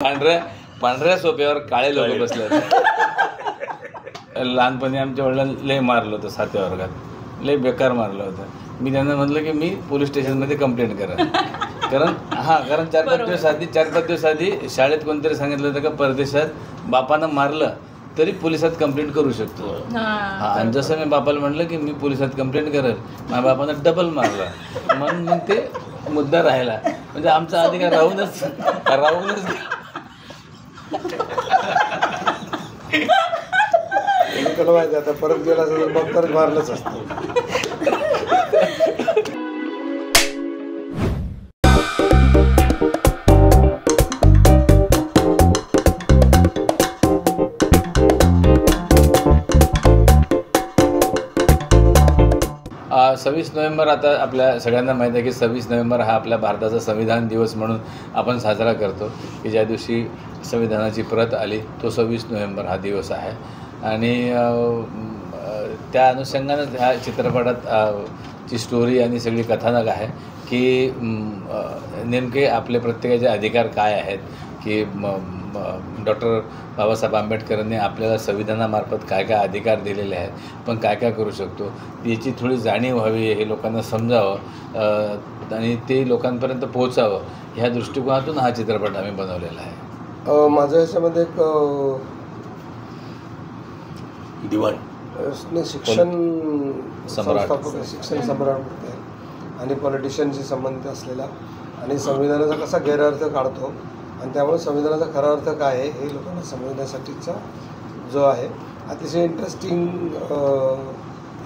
पांढऱ्या सोप्यावर काळे लोक बसले होते. लहानपणी आमच्या वडिलांना लय मारलं होतं 7व्या वर्गात, लय बेकार मारलं होतं. मी त्यांना म्हटलं की मी पोलीस स्टेशनमध्ये कंप्लेंट करेन. कारण 4-5 दिवस आधी शाळेत कोणतरी सांगितलं होतं का परदेशात बापानं मारलं तरी पोलिसात कंप्लेंट करू शकतो. आणि जसं मी बापाला म्हटलं की मी पोलिसात कंप्लेंट करेल, माझ्या बापानं डबल मारलं म्हणून मग ते मुद्दा राहिला. म्हणजे आमचा अधिकार राहूनच माहिती आता परत गेला असेल मग परत मारलंच असतं. आ 26 नोव्हेंबर आता आपल्या सगळ्यांना माहीत आहे की 26 नोव्हेंबर हा आपल्या भारताचा संविधान दिवस म्हणून आपण साजरा करतो की ज्या दिवशी संविधानाची प्रत आली तो 26 नोव्हेंबर हा दिवस आहे. आणि त्या अनुषंगानं ह्या चित्रपटात ची स्टोरी आणि सगळी कथानक आहे की नेमके आपले प्रत्येकाचे अधिकार काय आहेत, की डॉक्टर बाबासाहेब आंबेडकरांनी आपल्याला संविधानामार्फत काय काय अधिकार दिलेले आहेत, पण काय काय करू शकतो याची थोडी जाणीव व्हावी, हे लोकांना समजावं आणि ते लोकांपर्यंत पोहोचावं ह्या दृष्टिकोनातून हा चित्रपट आम्ही बनवलेला आहे. माझ्या ह्याच्यामध्ये एक दिवाण शिक्षण सम्राट शिक्षण सम्राट आणि पॉलिटिशियनशी संबंधित असलेला आणि संविधानाचा कसा गैरअर्थ काढतो आणि त्यामुळे संविधानाचा खरा अर्थ काय आहे हे लोकांना समजण्यासाठीचा जो आहे अतिशय इंटरेस्टिंग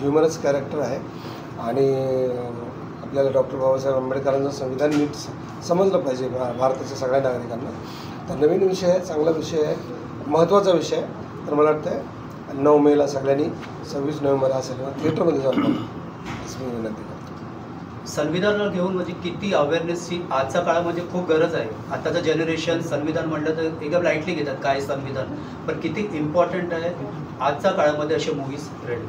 ह्युमरस कॅरेक्टर आहे. आणि आपल्याला डॉक्टर बाबासाहेब आंबेडकरांचं संविधान नीट समजलं पाहिजे भारताच्या सगळ्या नागरिकांना. तर नवीन विषय आहे, चांगला विषय आहे, महत्त्वाचा विषय आहे. तर मला वाटतं 9 मेला सगळ्यांनी 26 नोव्हेंबर हा सिनेमा थिएटरमध्ये जाऊन असं मी विनंती करतो. संविधानाला घेऊन म्हणजे किती अवेअरनेसची आजच्या काळामध्ये खूप गरज आहे. आताचं जनरेशन संविधान म्हटलं तर एकदम लाईटली घेतात काय संविधान, पण किती इम्पॉर्टंट आहे आजच्या काळामध्ये असे मूव्हीज रेडी.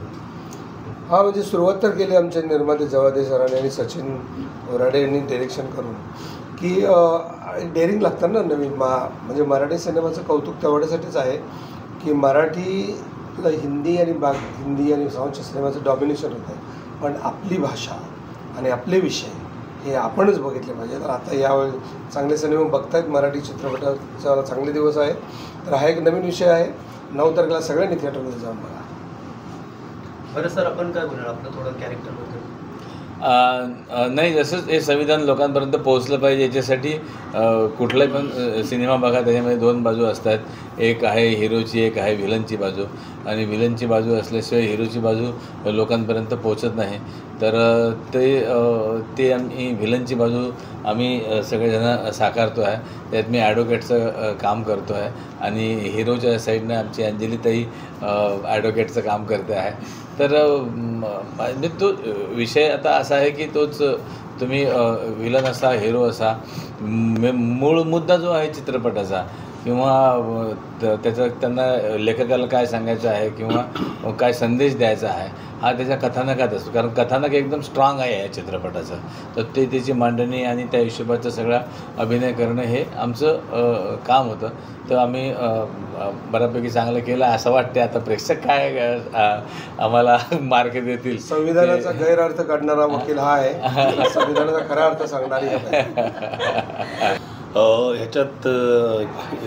हा म्हणजे सुरुवात तर केली आमचे निर्माते जवादे सरांनी आणि सचिन ओराडे यांनी डिरेक्शन करून की डेअरिंग लागतं ना नवीन म्हणजे मराठी सिनेमाचं कौतुक तेवढ्यासाठीच आहे की मराठीला हिंदी आणि साऊंडच्या सिनेमाचं डॉमिनेशन होतं आहे, पण आपली भाषा आणि आपले विषय हे आपणच बघितले पाहिजे. तर आता यावेळी चांगले सिनेमा बघतायत, मराठी चित्रपटाचा चांगले दिवस आहे. तर हा एक नवीन विषय आहे. 9 तारखेला सगळ्यांनी थिएटरमध्ये जाऊन बघा. बरं सर, आपण काय बोलणार आपलं थोडं कॅरेक्टरबद्दल? नाही, जसंच हे संविधान लोकांपर्यंत पोहोचलं पाहिजे याच्यासाठी कुठलाही पण सिनेमा बघा त्याच्यामध्ये 2 बाजू असतात. एक आहे हिरोची, एक आहे विलनची बाजू. आणि विलनची बाजू असल्याशिवाय हिरोची बाजू लोकांपर्यंत पोहोचत नाही. तर ते आम्ही विलनची बाजू आम्ही सगळेजण साकारतो आहे. त्यात मी ॲडव्होकेटचं काम करतो आहे आणि हिरोच्या साईडनं आमची अंजलीताई ॲडव्होकेटचं काम करते आहे. तर म्हणजे तो विषय आता असा आहे की तोच तुम्ही विलन असा हिरो असा मूळ मुद्दा जो आहे चित्रपटाचा किंवा त्याचा त्यांना लेखकाला काय सांगायचं आहे किंवा काय संदेश द्यायचा आहे हा त्याच्या कथानकात असतो. कारण कथानक एकदम स्ट्रॉंग आहे या चित्रपटाचं. तर त्याची मांडणी आणि त्या हिशोबाचं सगळा अभिनय करणं हे आमचं काम होतं. तर आम्ही बऱ्यापैकी चांगलं केलं असं वाटते. आता प्रेक्षक काय आम्हाला मार्क देतील. संविधानाचा गैरअर्थ काढणारा वकील हा आहे, संविधानाचा खरा अर्थ सांगणारी ह्याच्यात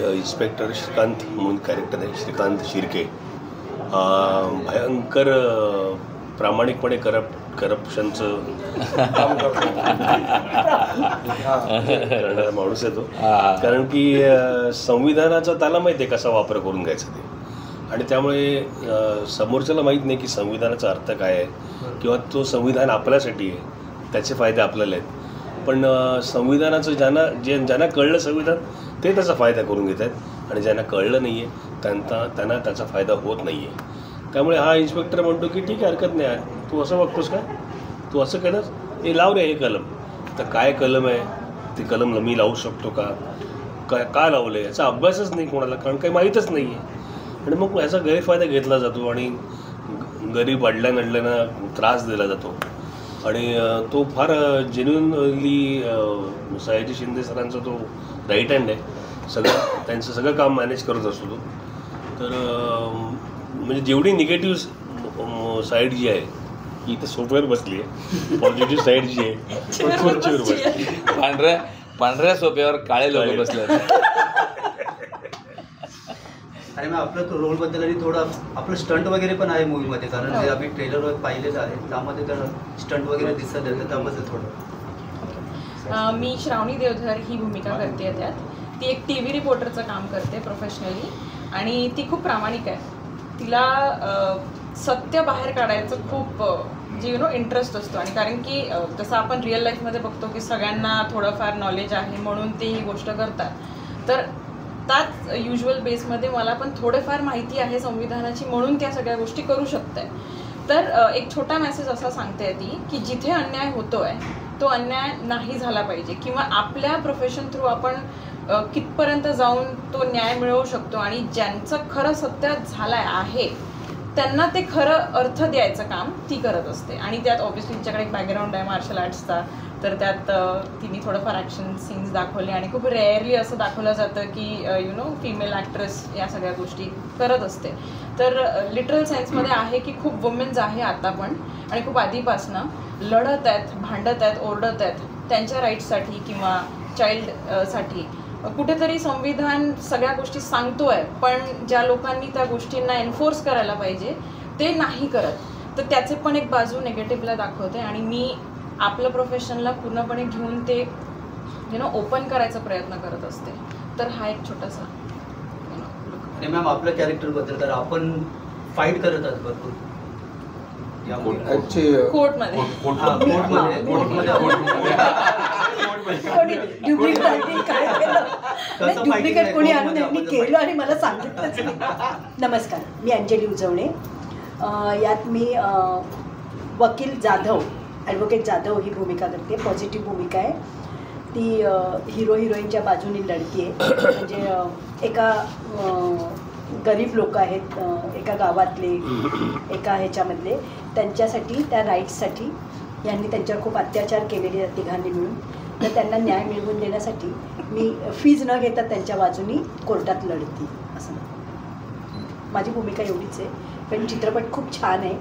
इन्स्पेक्टर श्रीकांत म्हणून कॅरेक्टर आहे, श्रीकांत शिर्के. भयंकर प्रामाणिकपणे करप्शनचं काम करणारा माणूस आहे तो. कारण की संविधानाचा त्याला माहीत आहे कसा वापर करून घ्यायचा ते, आणि त्यामुळे समोरच्याला माहीत नाही की संविधानाचा अर्थ काय आहे किंवा तो संविधान आपल्यासाठी आहे, त्याचे फायदे आपल्याला आहेत. पण संविधानाचं ज्यांना कळलं संविधान ते त्याचा फायदा करून घेत आहेत आणि ज्यांना कळलं नाही आहे त्यांना त्याचा फायदा होत नाही आहे. त्यामुळे हा इन्स्पेक्टर म्हणतो की ठीक आहे, हरकत नाही, तू असं बघतोस का, तू असं केलंस, हे लाव रे हे कलम. तर काय कलम आहे, ते कलम मी लावू शकतो का लावलं आहे याचा अभ्यासच नाही कोणाला, कारण काही माहीतच नाही आहे. आणि मग ह्याचा गैरफायदा घेतला जातो आणि गरीब अडल्यानडल्यांना त्रास दिला जातो. आणि तो फार जेन्युइनली सयाजी शिंदे सरांचा तो राईट हँड आहे. त्यांचं सगळं काम मॅनेज करत असतो तो. तर म्हणजे जेवढी निगेटिव्ह साईड जी आहे की इथं सोफ्यावर बसली आहे, पॉझिटिव्ह साईड जी आहे खुर्चीवर बसली. पांढऱ्या सोफ्यावर काळे लोक बसले. आणि मग आपलं रोलबद्दल आणि थोडं आपलं स्टंट वगैरे पण आहे मूवीमध्ये, कारण जे आम्ही ट्रेलरवर पाहिलेलं आहे त्यामध्ये तर स्टंट वगैरे दिसत आहे, तर त्यामध्ये थोडं. मी श्रावणी देवधर ही भूमिका करते. त्यात ती एक TV रिपोर्टरचं काम करते प्रोफेशनली, आणि ती खूप प्रामाणिक आहे. तिला सत्य बाहेर काढायचं खूप इंटरेस्ट असतो. आणि कारण की जसं आपण रिअल लाईफमध्ये बघतो की सगळ्यांना थोडंफार नॉलेज आहे म्हणून ते ही गोष्ट करतात, तर त्याच युज्युअल बेसमध्ये मला पण थोडेफार माहिती आहे संविधानाची म्हणून त्या सगळ्या गोष्टी करू शकते. तर एक छोटा मेसेज असा सांगते ती की जिथे अन्याय होतो आहे तो अन्याय नाही झाला पाहिजे, किंवा आपल्या प्रोफेशन थ्रू आपण कितपर्यंत जाऊन तो न्याय मिळवू शकतो, आणि ज्यांचं खरं सत्य झालं आहे त्यांना ते खरं अर्थ द्यायचं काम ती करत असते. आणि त्यात ऑब्व्हियसली तिच्याकडे एक बॅकग्राऊंड आहे मार्शल आर्ट्सचा, तर त्यात तिने थोडंफार ॲक्शन सीन्स दाखवले. आणि खूप रेअरली असं दाखवलं जातं की फिमेल ॲक्ट्रेस या सगळ्या गोष्टी करत असते. तर लिटरल सेन्समध्ये आहे की खूप वुमेन्स आहे आता पण, आणि खूप आधीपासनं लढत आहेत, भांडत आहेत, ओरडत आहेत त्यांच्या राईट्ससाठी किंवा चाइल्डसाठी. कुठेतरी संविधान सगळ्या गोष्टी सांगतोय, पण ज्या लोकांनी त्या गोष्टींना एन्फोर्स करायला पाहिजे ते नाही करत. तर त्याचे पण एक बाजू निगेटिव्हला दाखवते, आणि मी आपलं प्रोफेशनला पूर्णपणे घेऊन ते ओपन करायचा प्रयत्न करत असते. तर हा एक छोटासा. आणि मॅम आपल्या कॅरेक्टरबद्दल, तर आपण फाईट करत आहात भरपूर कोर्टमध्ये. डुप्लिकेट कोणी आणून यांनी केलं आणि मला सांगितलंच नाही. नमस्कार, मी अंजली उजवणे. यात मी वकील जाधव, ॲडव्होकेट जाधव ही भूमिका करते. पॉझिटिव्ह भूमिका आहे ती. हिरो हिरोईनच्या बाजूने लढती आहे. म्हणजे एका गरीब लोक आहेत एका गावातले, एका ह्याच्यामधले, त्यांच्यासाठी त्या राईट्ससाठी यांनी त्यांच्यावर खूप अत्याचार केलेले तिघांनी मिळून, तर त्यांना न्याय मिळवून देण्यासाठी मी फीज न घेता त्यांच्या बाजूनी कोर्टात लढती. असं माझी भूमिका एवढीच आहे. पण चित्रपट खूप छान आहे.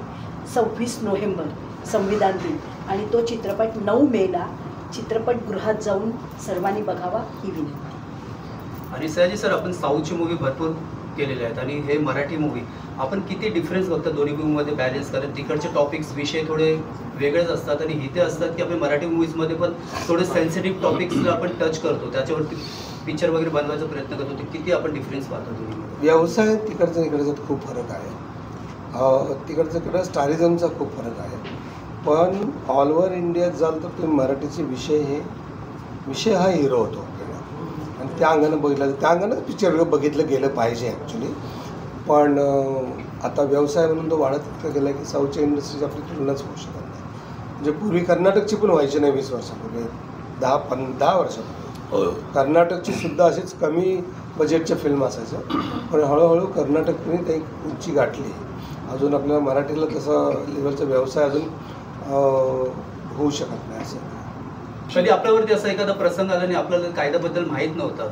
26 नोव्हेंबर संविधान दिन, आणि तो चित्रपट 9 मेला चित्रपटगृहात जाऊन सर्वांनी बघावा ही विनंती. आणि सयाजी सर, आपण साऊथची मूवी भरपूर केलेले आहेत आणि हे मराठी मूवी, आपण किती डिफरन्स बघतात दोन्ही मूवीमध्ये बॅलन्स, कारण तिकडचे टॉपिक्स विषय थोडे वेगळेच असतात आणि इथे असतात की आपण मराठी मूवीजमध्ये पण थोडे सेन्सिटिव्ह टॉपिक्सला आपण टच करतो, त्याच्यावरती पिक्चर वगैरे बनवायचा प्रयत्न करतो. ते किती आपण डिफरन्स पाहतो दोन्हीमध्ये? व्यवसाय तिकडचं इकडचं खूप फरक आहे. तिकडचं इकडं स्टारिझमचा खूप फरक आहे. पण ऑल ओव्हर इंडियात जाल तर तुम्ही मराठीचे विषय हा हिरो होतो आपल्याला, आणि त्या अंगानं बघितलं, त्या अंगानं पिक्चर बघितलं गेलं पाहिजे ॲक्च्युली. पण आता व्यवसाय म्हणून तो वाढत इतकं गेला की साऊथच्या इंडस्ट्रीची आपली तुलनाच होऊ शकत नाही. म्हणजे पूर्वी कर्नाटकची पण व्हायची नाही 20 वर्षापूर्वी, 10 वर्षापूर्वी कर्नाटकची सुद्धा अशीच कमी बजेटच्या फिल्म असायचं. पण हळूहळू कर्नाटकने ते एक उंची गाठली. अजून आपल्याला मराठीला तसा लेवलचा व्यवसाय अजून होऊ शकत नाही. असं कधी आपल्यावरती असा एखादा प्रसंग आला आणि आपल्याला कायद्याबद्दल माहीत नव्हतं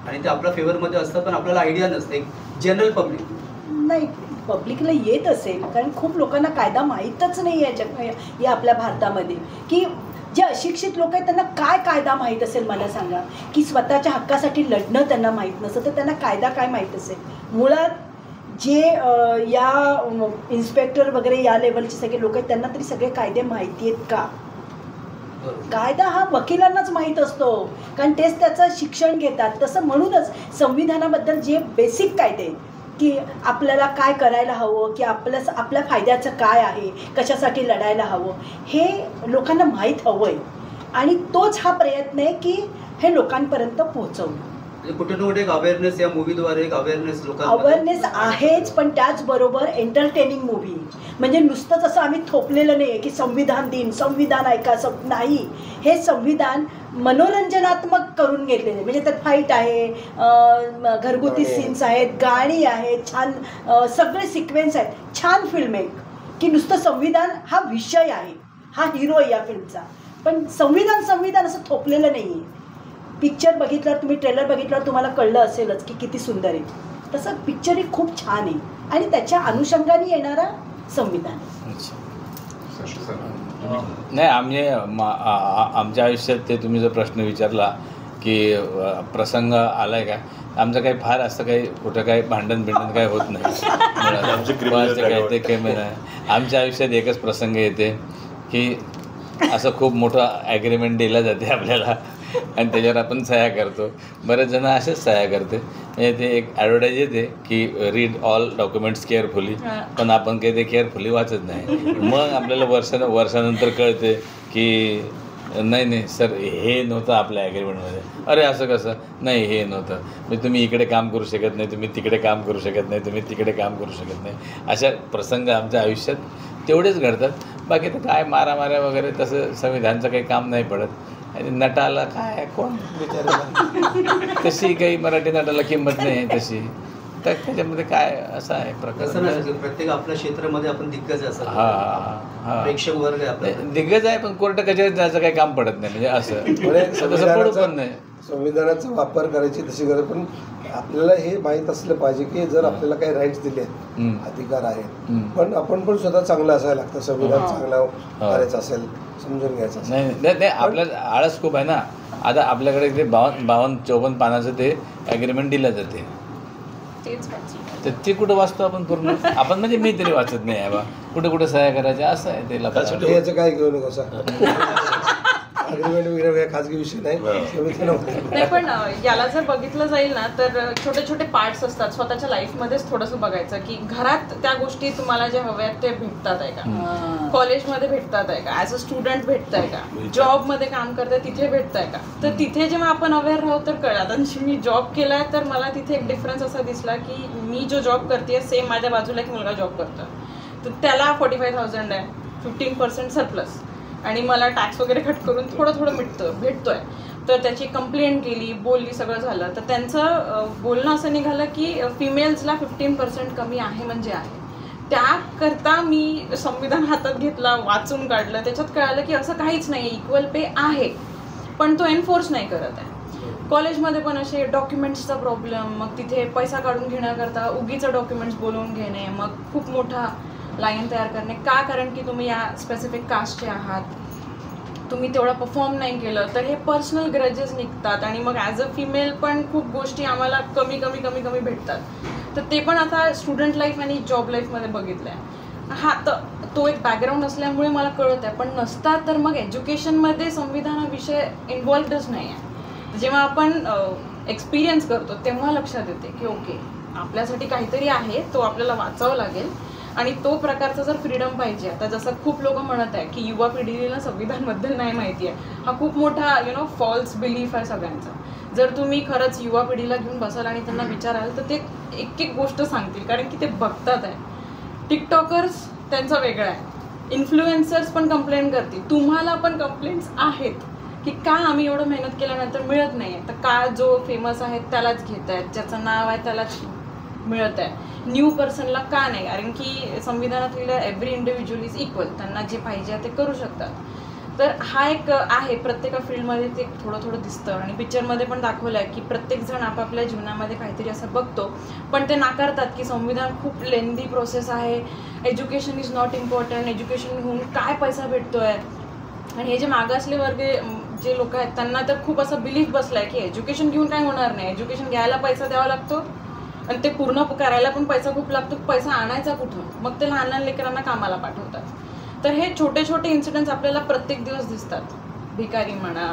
आणि ते आपल्या फेवरमध्ये असतं, पण आपल्याला आयडिया नसते, जनरल पब्लिक नाही, पब्लिकला येत असेल, कारण खूप लोकांना कायदा माहीतच नाही आहे या आपल्या भारतामध्ये, की जे अशिक्षित लोक आहेत त्यांना काय कायदा माहीत असेल मला सांगा, की स्वतःच्या हक्कासाठी लढणं त्यांना माहीत नसतं, तर त्यांना कायदा काय माहीत असेल. मुळात जे या इन्स्पेक्टर वगैरे या लेवलचे सगळे लोक आहेत त्यांना तरी सगळे कायदे माहिती आहेत का? कायदा हा वकिलांनाच माहीत असतो, कारण तेच त्याचं शिक्षण घेतात. तसं म्हणूनच संविधानाबद्दल जे बेसिक कायदे की आपल्याला काय करायला हवं, की आपल्या फायद्याचं काय आहे, कशासाठी लढायला हवं, हे लोकांना माहीत हवं आहे. आणि तोच हा प्रयत्न आहे की हे लोकांपर्यंत पोहोचवणं. कुठे ना कुठे एक अवेअरनेस या मूवीद्वारे एक अवेअरनेस लोकांना अवेअरनेस आहेच, पण त्याचबरोबर एंटरटेनिंग मूवी, म्हणजे नुसतंच असं आम्ही थोपलेलं नाही आहे की संविधान दिन, संविधान ऐका, नाही, हे संविधान मनोरंजनात्मक करून घेतलेले. म्हणजे त्यात फाईट आहे, घरगुती सीन्स आहेत, गाणी आहेत, छान सगळे सिक्वेन्स आहेत, छान फिल्म आहे. की नुसतं संविधान हा विषय आहे, हा हिरो आहे या फिल्मचा, पण संविधान असं थोपलेलं नाही आहे. पिक्चर बघितल्यावर, तुम्ही ट्रेलर बघितल्यावर तुम्हाला कळलं असेलच की किती सुंदर आहे, तसं पिक्चरही खूप छान आहे आणि त्याच्या अनुषंगाने येणारा संविधान. नाही, आमच्या आयुष्यात ते तुम्ही जो प्रश्न विचारला की प्रसंग आलाय का, आमचं काही फार असं काही कुठं काही भांडण काही होत नाही. ते काही नाही. आमच्या आयुष्यात एकच प्रसंग येते की असं खूप मोठं ॲग्रीमेंट दिलं जाते आपल्याला आणि त्याच्यावर आपण सह्या करतो. बरेच जण असेच सह्या करते, म्हणजे ते एक ॲडव्हर्टाईज येते की रीड ऑल डॉक्युमेंट्स केअरफुली, पण आपण काही ते केअरफुली वाचत नाही. मग आपल्याला वर्षानंतर कळते की नाही सर, हे नव्हतं आपल्या ॲग्रीमेंटमध्ये. अरे असं कसं? नाही, हे नव्हतं. म्हणजे तुम्ही इकडे काम करू शकत नाही, तुम्ही तिकडे काम करू शकत नाही, तुम्ही तिकडे काम करू शकत नाही. अशा प्रसंग आमच्या आयुष्यात तेवढेच घडतात. बाकी तर काय मारामाऱ्या वगैरे तसं संविधानचं काही काम नाही पडत. आणि नटाला काय, कोण बिचारायला, तशी काही मराठी नटाला किंमत नाही आहे तशी. तर त्याच्यामध्ये काय असं आहे प्रकार, प्रत्येक आपल्या क्षेत्रामध्ये आपण दिग्गज असतो. हां, प्रेक्षक वर्ग आहे, दिग्गज आहे, पण कोर्ट कचेरीत जायचं काही काम पडत नाही. म्हणजे असं तसं पडू पण नाही. संविधानाचा वापर करायची तशी गरज, पण आपल्याला हे माहीत असलं पाहिजे की जर आपल्याला काही राईट्स दिले आहेत, अधिकार आहेत, पण आपण पण स्वतः चांगलं असायला लागतं. संविधान चांगलं करायचं असेल, समजून घ्यायचं असेल. नाही, आपल्याला आळस खूप आहे ना. आता आपल्याकडे ते 52-54 पानाचं ते ॲग्रीमेंट दिलं जाते, तर ते कुठं वाचतो आपण पूर्ण? आपण म्हणजे मी तरी वाचत नाही आहे बा, कुठे सह्या करायच्या, असं आहे ते लक्षात. याचं काय घेऊ नको सर, अग्रीमेंट वगैरे खाजगी विषय नाही. पण याला जर बघितलं जाईल ना तर छोटे छोटे पार्ट्स असतात. स्वतःच्या लाईफमध्येच थोडंसं बघायचं की घरात त्या गोष्टी तुम्हाला ज्या हव्या आहेत ते भेटतात आहे का, कॉलेजमध्ये भेटतात आहे का, ॲज अ स्टुडंट भेटत आहे का, जॉबमध्ये काम करताय तिथे भेटत आहे का. तर तिथे जेव्हा आपण अवेअर राहू तर कळलं. आता मी जॉब केलाय तर मला तिथे एक डिफरन्स असा दिसला की मी जो जॉब करते सेम माझ्या बाजूला एक मुलगा जॉब करतो, तर त्याला 45,000 आहे, 15% सरप्लस, आणि मला टॅक्स वगैरे कट करून थोडं भेटतोय. तर त्याची कंप्लेंट केली, बोलली, सगळं झालं. तर त्यांचं बोलणं असं निघालं की फिमेल्सला 15% कमी आहे म्हणजे आहे. त्याकरता मी संविधान हातात घेतला, वाचून काढलं. त्याच्यात कळालं की असं काहीच नाही, इक्वल पे आहे, पण तो एन्फोर्स नाही करत आहे. कॉलेजमध्ये पण असे डॉक्युमेंट्सचा प्रॉब्लेम, मग तिथे पैसा काढून घेण्याकरता उगीचं डॉक्युमेंट्स बोलवून घेणे, मग खूप मोठा लाईन तयार करणे. का? कारण की तुम्ही या स्पेसिफिक कास्टचे आहात, तुम्ही तेवढं परफॉर्म नाही केलं तर हे पर्सनल ग्रजेस निघतात. आणि मग ॲज अ फिमेल पण खूप गोष्टी आम्हाला कमी भेटतात. तर ते पण आता स्टुडंट लाईफ आणि जॉब लाईफमध्ये बघितलं आहे. हा, तर तो एक बॅकग्राऊंड असल्यामुळे मला कळत आहे. पण नसता तर मग एज्युकेशनमध्ये संविधानाविषय इन्व्हॉल्वडच नाही आहे. जेव्हा आपण एक्सपिरियन्स करतो तेव्हा लक्षात येते की ओके, आपल्यासाठी काहीतरी आहे, तो आपल्याला वाचावं लागेल. आणि तो प्रकारचा जर फ्रीडम पाहिजे. आता जसं खूप लोक म्हणत आहे की युवा पिढीला संविधानबद्दल नाही माहिती आहे, हा खूप मोठा फॉल्स बिलीफ आहे सगळ्यांचा. जर तुम्ही खरंच युवा पिढीला घेऊन बसाल आणि त्यांना विचाराल तर ते एक गोष्ट सांगतील, कारण की ते बघतात आहे. टिकटॉकर्स त्यांचा वेगळा आहे, इन्फ्लुएन्सर्स पण कंप्लेंट करतील, तुम्हाला पण कंप्लेंट्स आहेत की का आम्ही एवढं मेहनत केल्यानंतर मिळत नाही आहे, तर का जो फेमस आहे त्यालाच घेत आहेत, ज्याचं नाव आहे त्यालाच मिळत आहे, न्यू पर्सनला का नाही? कारण की संविधानात लिहिलं एव्हरी इंडिव्हिज्युअल इज इक्वल, त्यांना जे पाहिजे ते करू शकतात. तर हा एक आहे, प्रत्येक फील्डमध्ये ते थोडं दिसतं. आणि पिक्चरमध्ये पण दाखवलं आहे की प्रत्येकजण आपापल्या जीवनामध्ये काहीतरी असं बघतो, पण ते नाकारतात की संविधान खूप लेंदी प्रोसेस आहे, education is not important, education होऊन काय पैसा भेटतो आहे. आणि हे जे मागासले वर्ग जे लोक आहेत त्यांना तर खूप असं बिलीफ बसलं आहे की एज्युकेशन घेऊन काय होणार नाही, एज्युकेशन घ्यायला पैसा द्यावा लागतो आणि ते पूर्ण करायला पण पैसा खूप लागतो, पैसा आणायचा कुठून? मग ते लहान लेकरांना कामाला पाठवतात. तर हे छोटे छोटे इन्सिडेंट्स आपल्याला प्रत्येक दिवस दिसतात. भिकारी म्हणा,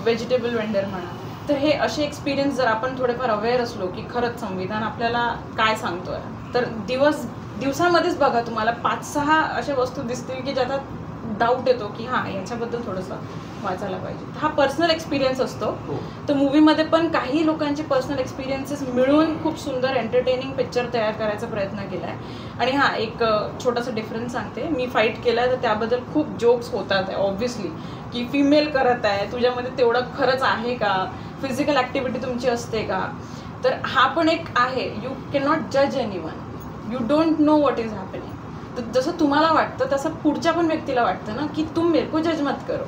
व्हेजिटेबल वेंडर म्हणा. तर हे असे एक्सपिरियन्स जर आपण थोडेफार अवेअर असलो की खरंच संविधान आपल्याला काय सांगतोय, तर दिवसामध्येच बघा तुम्हाला 5-6 अशा वस्तू दिसतील की ज्याचा डाऊट येतो की हां, याच्याबद्दल थोडंसं वाचायला पाहिजे. हा पर्सनल एक्सपिरियन्स असतो. तर मूवीमध्ये पण काही लोकांचे पर्सनल एक्सपिरियन्सेस मिळून खूप सुंदर एंटरटेनिंग पिक्चर तयार करायचा प्रयत्न केला आहे. आणि हां, एक छोटासा डिफरन्स सांगते. मी फाईट केला तर त्याबद्दल खूप जोक्स होतात आहे ऑब्व्हियसली, की फिमेल करत आहे, तुझ्यामध्ये तेवढं खरंच आहे का, फिजिकल ॲक्टिव्हिटी तुमची असते का. तर हा पण एक आहे, यू कॅन नॉट जज anyone, you don't know what is happening. तर जसं तुम्हाला वाटतं तसं पुढच्या पण व्यक्तीला वाटतं ना की तुम मेरे को जज मत करो.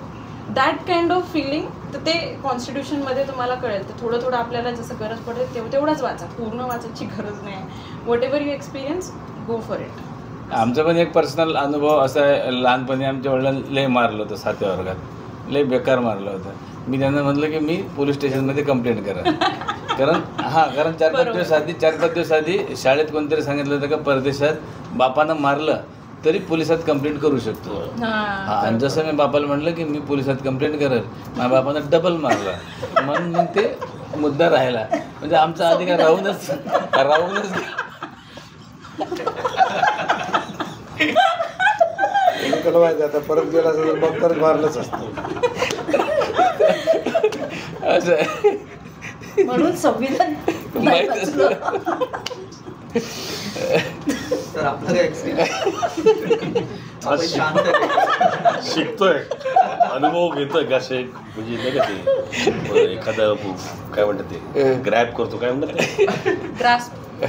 दॅट काइंड ऑफ फिलिंग तर ते कॉन्स्टिट्यूशनमध्ये तुम्हाला कळेल. तर थोडं थोडं आपल्याला जसं गरज पडेल तेवढंच वाचा, पूर्ण वाचायची गरज नाही. What ever you experience, go for it. आमचा पण एक पर्सनल अनुभव असा आहे, लहानपणी आमच्या वडिलांना लय मारलं होतं 7व्या वर्गात, लय बेकार मारलं होतं. मी त्यांना म्हटलं की मी पोलीस स्टेशनमध्ये कंप्लेंट करा. कारण 4-5 दिवस आधी शाळेत कोणतरी सांगितलं होतं का परदेशात बापानं मारलं तरी पोलिसात कंप्लेंट करू शकतो. आणि जसं मी बापाला म्हटलं की मी पोलिसात कंप्लेंट करेल, माझ्या बापानं डबल मारला म्हणून मग ते मुद्दा राहिला. म्हणजे आमचा अधिकार राहूनच तुला माहिती आता परत गेला असेल तर मग तर मारलंच असतं. असं म्हणून संविधान माहित असतं. तर आपला काय एक्सपिरियन्स शांत शिकतोय, अनुभव घेतोय का शेख, म्हणजे नाही का ते एखादं काय म्हणतात ते ग्रॅब करतो, काय म्हणतात ते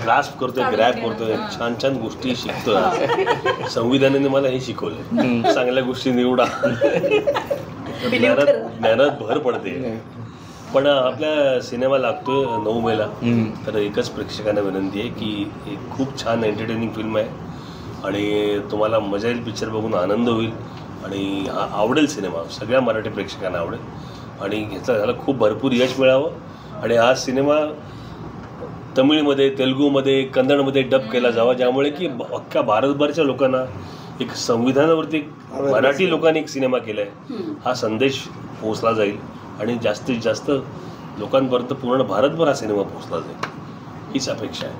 ग्रास्प करतोय, ग्रॅब करतोय, छान छान गोष्टी शिकतोय. संविधानाने मला हे शिकवलंय, चांगल्या गोष्टी निवडा, ज्ञानात भर पडते. पण आपल्या सिनेमा लागतोय 9 मेला, तर एकच प्रेक्षकांना विनंती आहे की एक खूप छान एंटरटेनिंग फिल्म आहे आणि तुम्हाला मजा येईल, पिक्चर बघून आनंद होईल आणि आवडेल सिनेमा, सगळ्या मराठी प्रेक्षकांना आवडेल आणि ह्याला खूप भरपूर यश मिळावं. आणि हा सिनेमा तमिळमध्ये, तेलुगूमध्ये, कन्नडमध्ये डब केला जावा, ज्यामुळे की अख्ख्या भारतभरच्या लोकांना एक संविधानावरती मराठी लोकांनी एक सिनेमा केला आहे, हा संदेश पोहोचला जाईल आणि जास्तीत जास्त लोकांपर्यंत पूर्ण भारतभर हा सिनेमा पोहोचला जाईल, हीच अपेक्षा आहे.